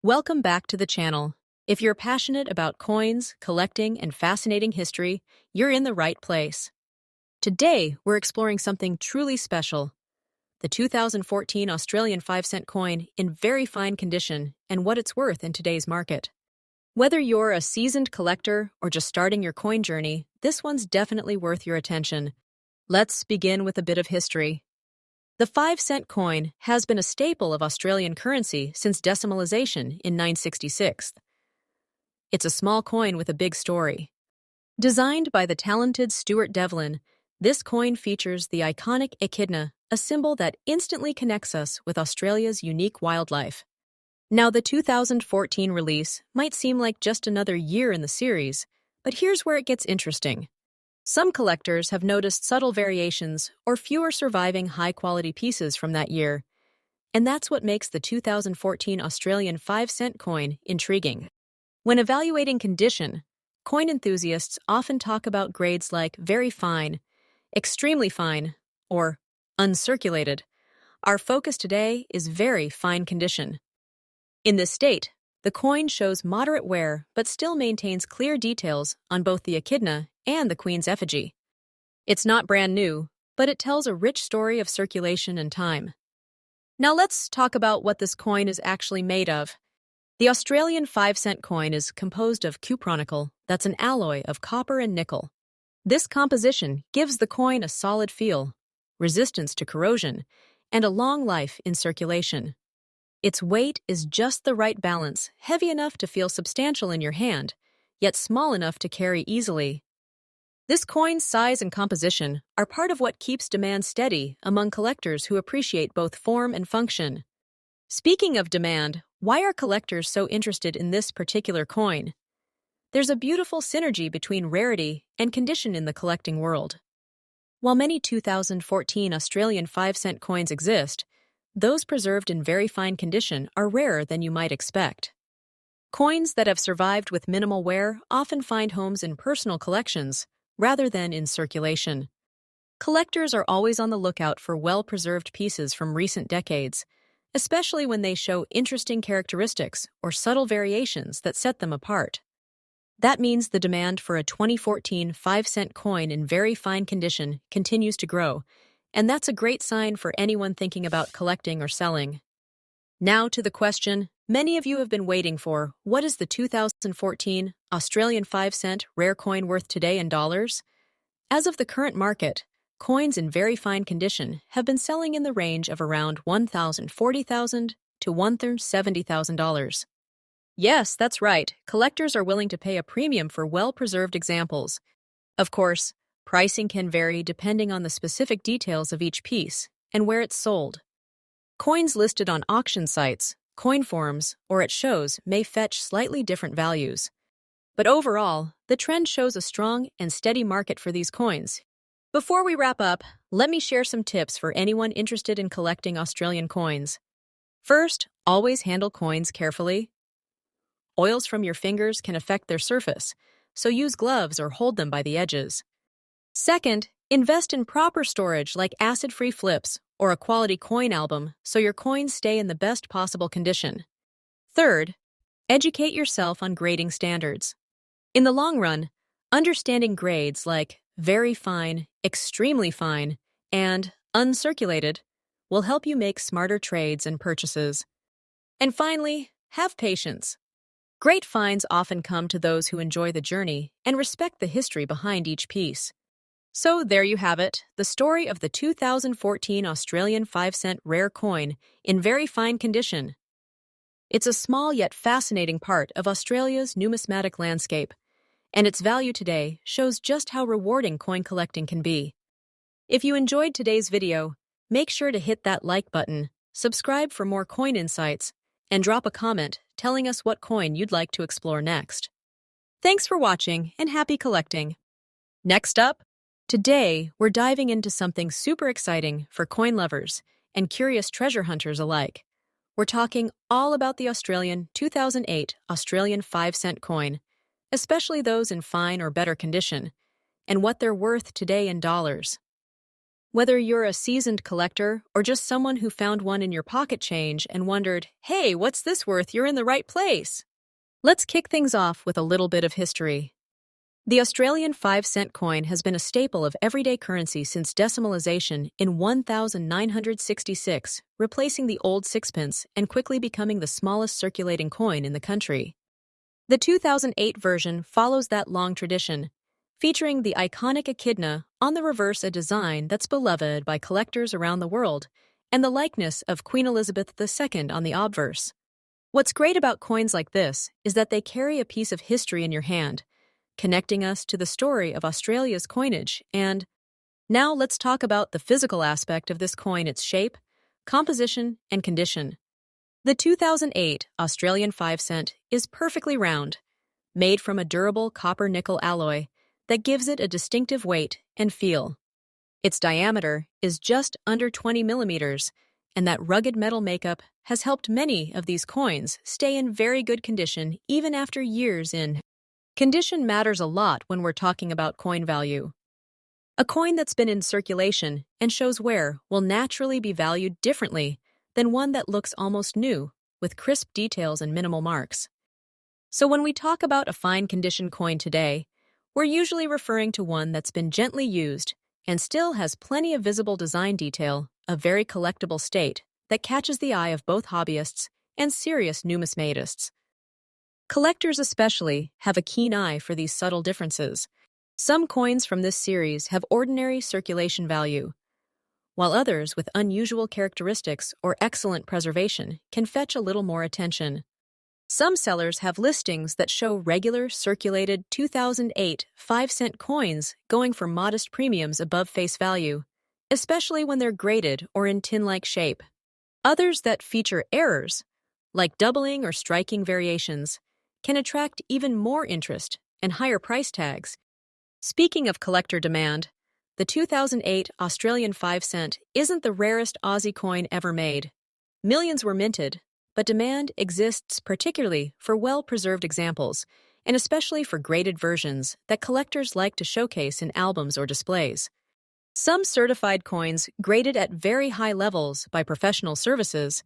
Welcome back to the channel. If you're passionate about coins, collecting, and fascinating history, you're in the right place. Today, we're exploring something truly special, the 2014 Australian 5-cent coin in very fine condition and what it's worth in today's market. Whether you're a seasoned collector or just starting your coin journey, this one's definitely worth your attention. Let's begin with a bit of history. The 5-cent coin has been a staple of Australian currency since decimalisation in 966. It's a small coin with a big story. Designed by the talented Stuart Devlin, this coin features the iconic echidna, a symbol that instantly connects us with Australia's unique wildlife. Now, the 2014 release might seem like just another year in the series, but here's where it gets interesting. Some collectors have noticed subtle variations or fewer surviving high-quality pieces from that year, and that's what makes the 2014 Australian 5-cent coin intriguing. When evaluating condition, coin enthusiasts often talk about grades like very fine, extremely fine, or uncirculated. Our focus today is very fine condition. In this state, the coin shows moderate wear but still maintains clear details on both the echidna and the Queen's effigy. It's not brand new, but it tells a rich story of circulation and time. Now let's talk about what this coin is actually made of. The Australian 5-cent coin is composed of cupronickel, that's an alloy of copper and nickel. This composition gives the coin a solid feel, resistance to corrosion, and a long life in circulation. Its weight is just the right balance, heavy enough to feel substantial in your hand, yet small enough to carry easily. This coin's size and composition are part of what keeps demand steady among collectors who appreciate both form and function. Speaking of demand, why are collectors so interested in this particular coin? There's a beautiful synergy between rarity and condition in the collecting world. While many 2014 Australian 5-cent coins exist, those preserved in very fine condition are rarer than you might expect. Coins that have survived with minimal wear often find homes in personal collections rather than in circulation. Collectors are always on the lookout for well-preserved pieces from recent decades, especially when they show interesting characteristics or subtle variations that set them apart. That means the demand for a 2014 5-cent coin in very fine condition continues to grow, and that's a great sign for anyone thinking about collecting or selling. Now to the question many of you have been waiting for: what is the 2014 Australian 5-cent rare coin worth today in dollars? As of the current market, coins in very fine condition have been selling in the range of around $1,040,000 to $170,000. Yes, that's right, collectors are willing to pay a premium for well-preserved examples. Of course, pricing can vary depending on the specific details of each piece and where it's sold. Coins listed on auction sites, coin forums, or at shows may fetch slightly different values. But overall, the trend shows a strong and steady market for these coins. Before we wrap up, let me share some tips for anyone interested in collecting Australian coins. First, always handle coins carefully. Oils from your fingers can affect their surface, so use gloves or hold them by the edges. Second, invest in proper storage like acid-free flips or a quality coin album so your coins stay in the best possible condition. Third, educate yourself on grading standards. In the long run, understanding grades like very fine, extremely fine, and uncirculated will help you make smarter trades and purchases. And finally, have patience. Great finds often come to those who enjoy the journey and respect the history behind each piece. So there you have it, the story of the 2014 Australian 5-cent rare coin in very fine condition. It's a small yet fascinating part of Australia's numismatic landscape, and its value today shows just how rewarding coin collecting can be. If you enjoyed today's video, make sure to hit that like button, subscribe for more coin insights, and drop a comment telling us what coin you'd like to explore next. Thanks for watching and happy collecting. Next up, today we're diving into something super exciting for coin lovers and curious treasure hunters alike. We're talking all about the Australian 2008 Australian 5-cent coin, especially those in fine or better condition, and what they're worth today in dollars. Whether you're a seasoned collector or just someone who found one in your pocket change and wondered, hey, what's this worth? You're in the right place. Let's kick things off with a little bit of history. The Australian 5-cent coin has been a staple of everyday currency since decimalization in 1966, replacing the old sixpence and quickly becoming the smallest circulating coin in the country. The 2008 version follows that long tradition, featuring the iconic echidna on the reverse, a design that's beloved by collectors around the world, and the likeness of Queen Elizabeth II on the obverse. What's great about coins like this is that they carry a piece of history in your hand, connecting us to the story of Australia's coinage. And now let's talk about the physical aspect of this coin: its shape, composition, and condition. The 2008 Australian 5-cent is perfectly round, made from a durable copper-nickel alloy that gives it a distinctive weight and feel. Its diameter is just under 20 millimeters, and that rugged metal makeup has helped many of these coins stay in very good condition even after years in. Condition matters a lot when we're talking about coin value. A coin that's been in circulation and shows wear will naturally be valued differently than one that looks almost new, with crisp details and minimal marks. So when we talk about a fine condition coin today, we're usually referring to one that's been gently used and still has plenty of visible design detail, a very collectible state that catches the eye of both hobbyists and serious numismatists. Collectors especially have a keen eye for these subtle differences. Some coins from this series have ordinary circulation value, while others with unusual characteristics or excellent preservation can fetch a little more attention. Some sellers have listings that show regular circulated 2008 5-cent coins going for modest premiums above face value, especially when they're graded or in tin-like shape. Others that feature errors, like doubling or striking variations, can attract even more interest and higher price tags. Speaking of collector demand, the 2008 Australian 5-cent isn't the rarest Aussie coin ever made. Millions were minted, but demand exists particularly for well-preserved examples, and especially for graded versions that collectors like to showcase in albums or displays. Some certified coins graded at very high levels by professional services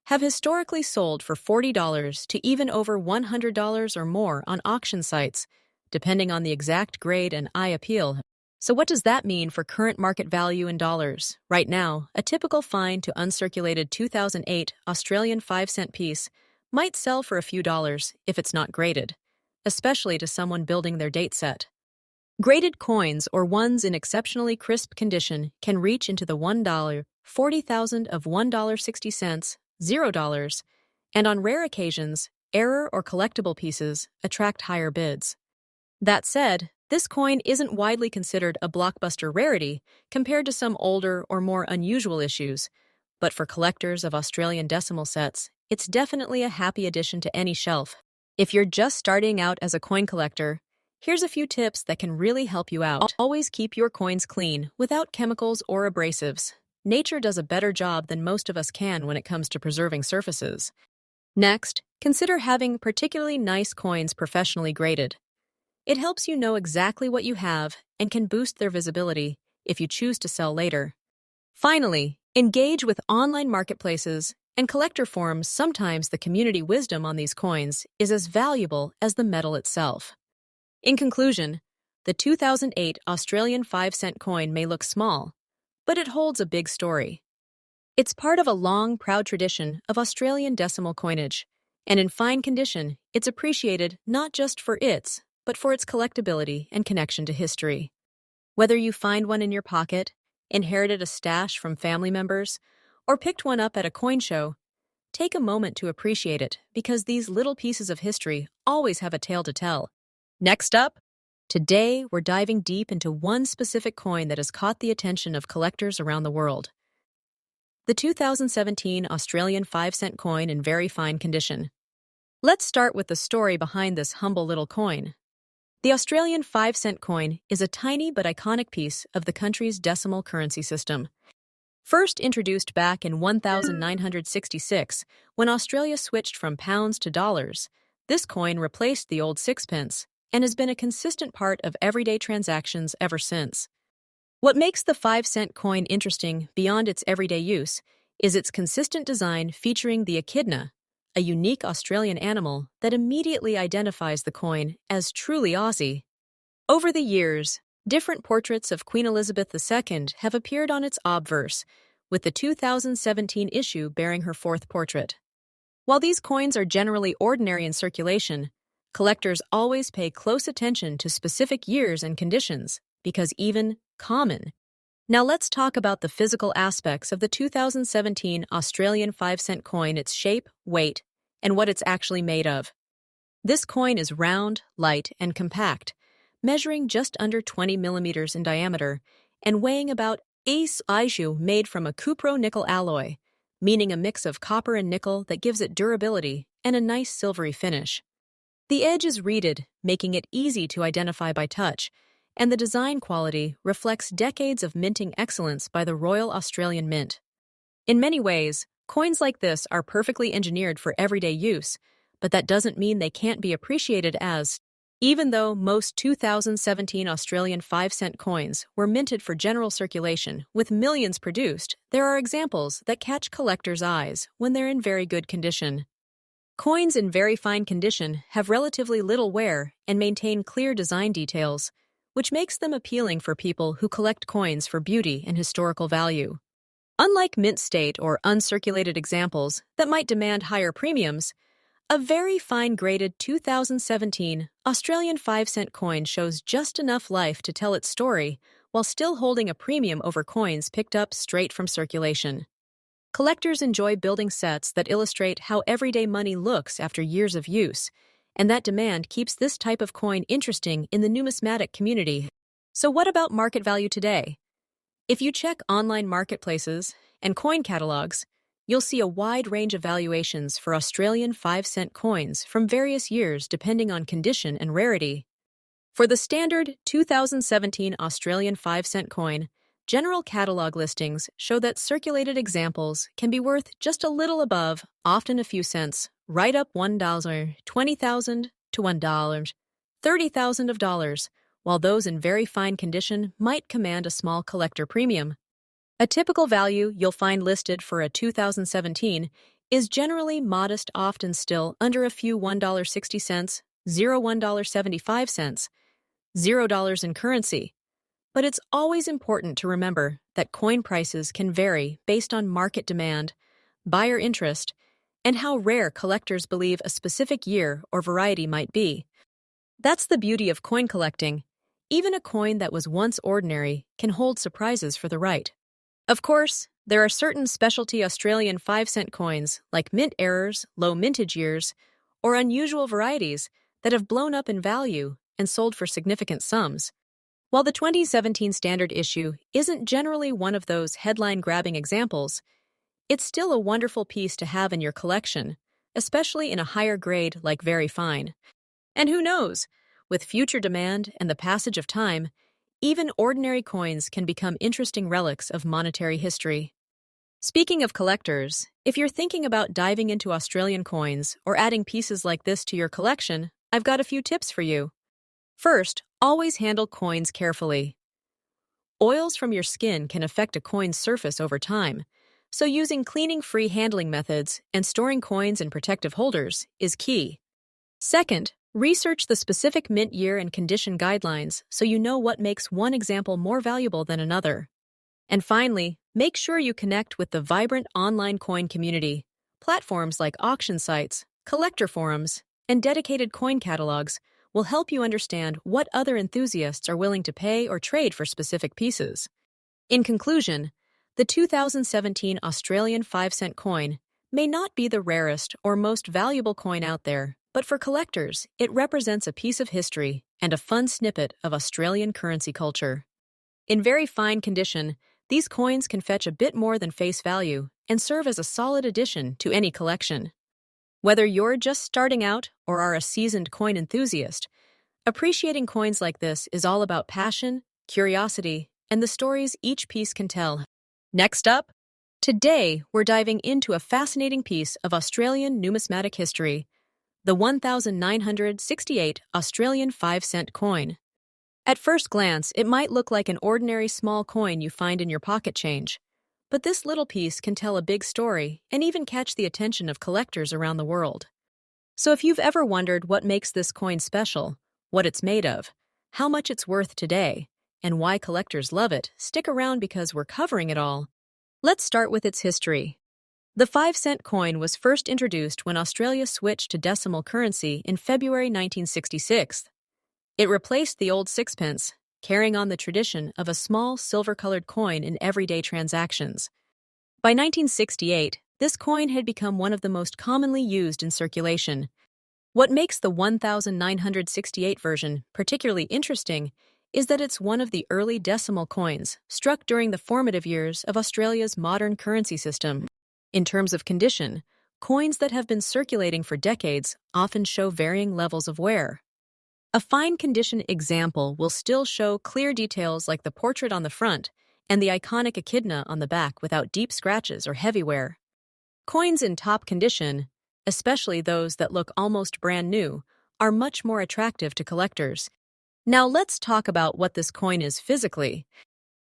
have historically sold for $40 to even over $100 or more on auction sites, depending on the exact grade and eye appeal. So what does that mean for current market value in dollars? Right now, a typical fine to uncirculated 2008 Australian 5-cent piece might sell for a few dollars if it's not graded, especially to someone building their date set. Graded coins or ones in exceptionally crisp condition can reach into the $1, 40,000 of $1.60, $0, and on rare occasions, error or collectible pieces attract higher bids. That said, this coin isn't widely considered a blockbuster rarity compared to some older or more unusual issues, but for collectors of Australian decimal sets, it's definitely a happy addition to any shelf. If you're just starting out as a coin collector, here's a few tips that can really help you out. Always keep your coins clean, without chemicals or abrasives. Nature does a better job than most of us can when it comes to preserving surfaces. Next, consider having particularly nice coins professionally graded. It helps you know exactly what you have and can boost their visibility if you choose to sell later. Finally, engage with online marketplaces and collector forums. Sometimes the community wisdom on these coins is as valuable as the metal itself. In conclusion, the 2008 Australian 5-cent coin may look small, but it holds a big story. It's part of a long, proud tradition of Australian decimal coinage, and in fine condition, it's appreciated not just for its, but for its collectability and connection to history. Whether you find one in your pocket, inherited a stash from family members, or picked one up at a coin show, take a moment to appreciate it because these little pieces of history always have a tale to tell. Next up, today we're diving deep into one specific coin that has caught the attention of collectors around the world. The 2017 Australian 5-cent coin in very fine condition. Let's start with the story behind this humble little coin. The Australian 5-cent coin is a tiny but iconic piece of the country's decimal currency system. First introduced back in 1966, when Australia switched from pounds to dollars, this coin replaced the old sixpence and has been a consistent part of everyday transactions ever since. What makes the 5-cent coin interesting beyond its everyday use is its consistent design featuring the echidna, a unique Australian animal that immediately identifies the coin as truly Aussie. Over the years, different portraits of Queen Elizabeth II have appeared on its obverse, with the 2017 issue bearing her fourth portrait. While these coins are generally ordinary in circulation, collectors always pay close attention to specific years and conditions, because even common. Now let's talk about the physical aspects of the 2017 Australian 5-cent coin, its shape, weight, and what it's actually made of. This coin is round, light, and compact, measuring just under 20 millimeters in diameter and weighing about 8 Aishu, made from a cupro-nickel alloy, meaning a mix of copper and nickel that gives it durability and a nice silvery finish. The edge is reeded, making it easy to identify by touch, and the design quality reflects decades of minting excellence by the Royal Australian Mint. In many ways, coins like this are perfectly engineered for everyday use, but that doesn't mean they can't be appreciated as. Even though most 2017 Australian 5-cent coins were minted for general circulation, with millions produced, there are examples that catch collectors' eyes when they're in very good condition. Coins in very fine condition have relatively little wear and maintain clear design details, which makes them appealing for people who collect coins for beauty and historical value. Unlike mint state or uncirculated examples that might demand higher premiums, a very fine-graded 2017 Australian 5-cent coin shows just enough life to tell its story while still holding a premium over coins picked up straight from circulation. Collectors enjoy building sets that illustrate how everyday money looks after years of use, and that demand keeps this type of coin interesting in the numismatic community. So what about market value today? If you check online marketplaces and coin catalogs, you'll see a wide range of valuations for Australian 5-cent coins from various years depending on condition and rarity. For the standard 2017 Australian 5-cent coin, general catalog listings show that circulated examples can be worth just a little above, often a few cents, right up $1, 20,000 to $1, 30,000 of dollars, while those in very fine condition might command a small collector premium. A typical value you'll find listed for a 2017 is generally modest, often still under a few $1.60, $1.75, $0 in currency. But it's always important to remember that coin prices can vary based on market demand, buyer interest, and how rare collectors believe a specific year or variety might be. That's the beauty of coin collecting. Even a coin that was once ordinary can hold surprises for the right. Of course, there are certain specialty Australian 5-cent coins, like mint errors, low mintage years, or unusual varieties that have blown up in value and sold for significant sums. While the 2017 standard issue isn't generally one of those headline-grabbing examples, it's still a wonderful piece to have in your collection, especially in a higher grade like very fine. And who knows, with future demand and the passage of time, even ordinary coins can become interesting relics of monetary history. Speaking of collectors, if you're thinking about diving into Australian coins or adding pieces like this to your collection, I've got a few tips for you. First, always handle coins carefully. Oils from your skin can affect a coin's surface over time, so using cleaning-free handling methods and storing coins in protective holders is key. Second, research the specific mint year and condition guidelines so you know what makes one example more valuable than another. And finally, make sure you connect with the vibrant online coin community. Platforms like auction sites, collector forums, and dedicated coin catalogs will help you understand what other enthusiasts are willing to pay or trade for specific pieces. In conclusion, the 2017 Australian 5-cent coin may not be the rarest or most valuable coin out there, but for collectors, it represents a piece of history and a fun snippet of Australian currency culture. In very fine condition, these coins can fetch a bit more than face value and serve as a solid addition to any collection. Whether you're just starting out or are a seasoned coin enthusiast, appreciating coins like this is all about passion, curiosity, and the stories each piece can tell. Next up, today we're diving into a fascinating piece of Australian numismatic history, the 1968 Australian 5-cent coin. At first glance, it might look like an ordinary small coin you find in your pocket change. But this little piece can tell a big story and even catch the attention of collectors around the world. So if you've ever wondered what makes this coin special, what it's made of, how much it's worth today, and why collectors love it, stick around because we're covering it all. Let's start with its history. The 5-cent coin was first introduced when Australia switched to decimal currency in February 1966. It replaced the old sixpence, carrying on the tradition of a small silver-colored coin in everyday transactions. By 1968, this coin had become one of the most commonly used in circulation. What makes the 1968 version particularly interesting is that it's one of the early decimal coins struck during the formative years of Australia's modern currency system. In terms of condition, coins that have been circulating for decades often show varying levels of wear. A fine condition example will still show clear details like the portrait on the front and the iconic echidna on the back without deep scratches or heavy wear. Coins in top condition, especially those that look almost brand new, are much more attractive to collectors. Now let's talk about what this coin is physically.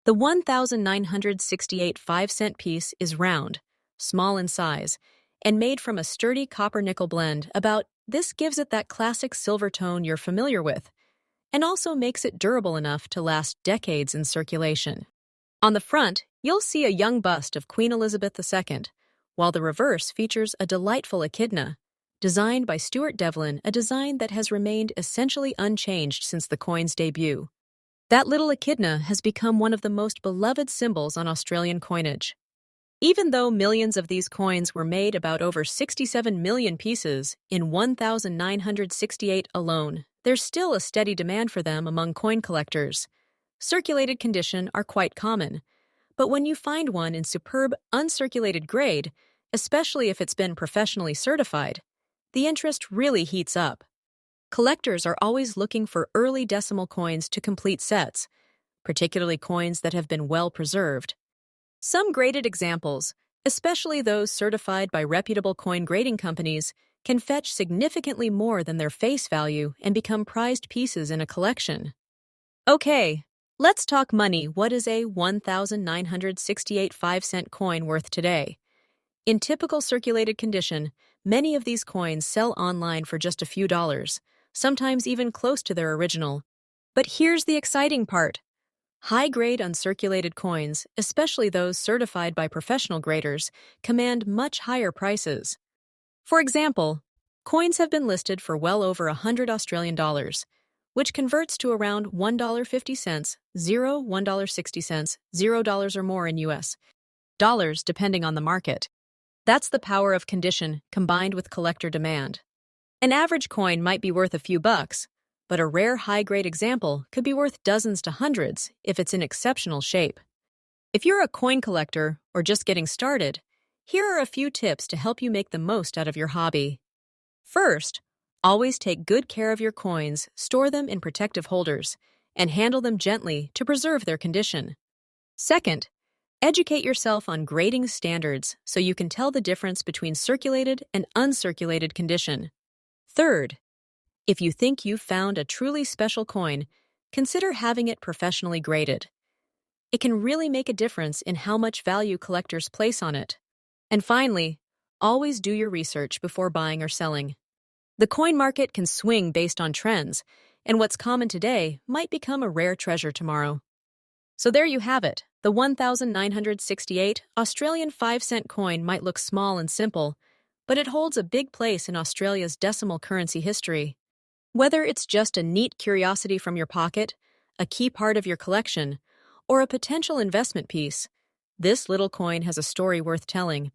The 1968 5-cent piece is round, small in size, and made from a sturdy copper-nickel blend. This gives it that classic silver tone you're familiar with, and also makes it durable enough to last decades in circulation. On the front, you'll see a young bust of Queen Elizabeth II, while the reverse features a delightful echidna, designed by Stuart Devlin, a design that has remained essentially unchanged since the coin's debut. That little echidna has become one of the most beloved symbols on Australian coinage. Even though millions of these coins were made, about over 67 million pieces in 1968 alone, there's still a steady demand for them among coin collectors. Circulated condition are quite common, but when you find one in superb uncirculated grade, especially if it's been professionally certified, the interest really heats up. Collectors are always looking for early decimal coins to complete sets, particularly coins that have been well preserved. Some graded examples, especially those certified by reputable coin grading companies, can fetch significantly more than their face value and become prized pieces in a collection. Okay, let's talk money. What is a 1968 5-cent coin worth today? In typical circulated condition, many of these coins sell online for just a few dollars, sometimes even close to their original. But here's the exciting part. High-grade uncirculated coins, especially those certified by professional graders, command much higher prices. For example, coins have been listed for well over $100, which converts to around $1.50, $1.60, $0 or more in US dollars depending on the market. That's the power of condition combined with collector demand. An average coin might be worth a few bucks, but a rare high-grade example could be worth dozens to hundreds if it's in exceptional shape. If you're a coin collector or just getting started, here are a few tips to help you make the most out of your hobby. First, always take good care of your coins, store them in protective holders, and handle them gently to preserve their condition. Second, educate yourself on grading standards so you can tell the difference between circulated and uncirculated condition. Third, if you think you've found a truly special coin, consider having it professionally graded. It can really make a difference in how much value collectors place on it. And finally, always do your research before buying or selling. The coin market can swing based on trends, and what's common today might become a rare treasure tomorrow. So there you have it. The 1968 Australian 5-cent coin might look small and simple, but it holds a big place in Australia's decimal currency history. Whether it's just a neat curiosity from your pocket, a key part of your collection, or a potential investment piece, this little coin has a story worth telling.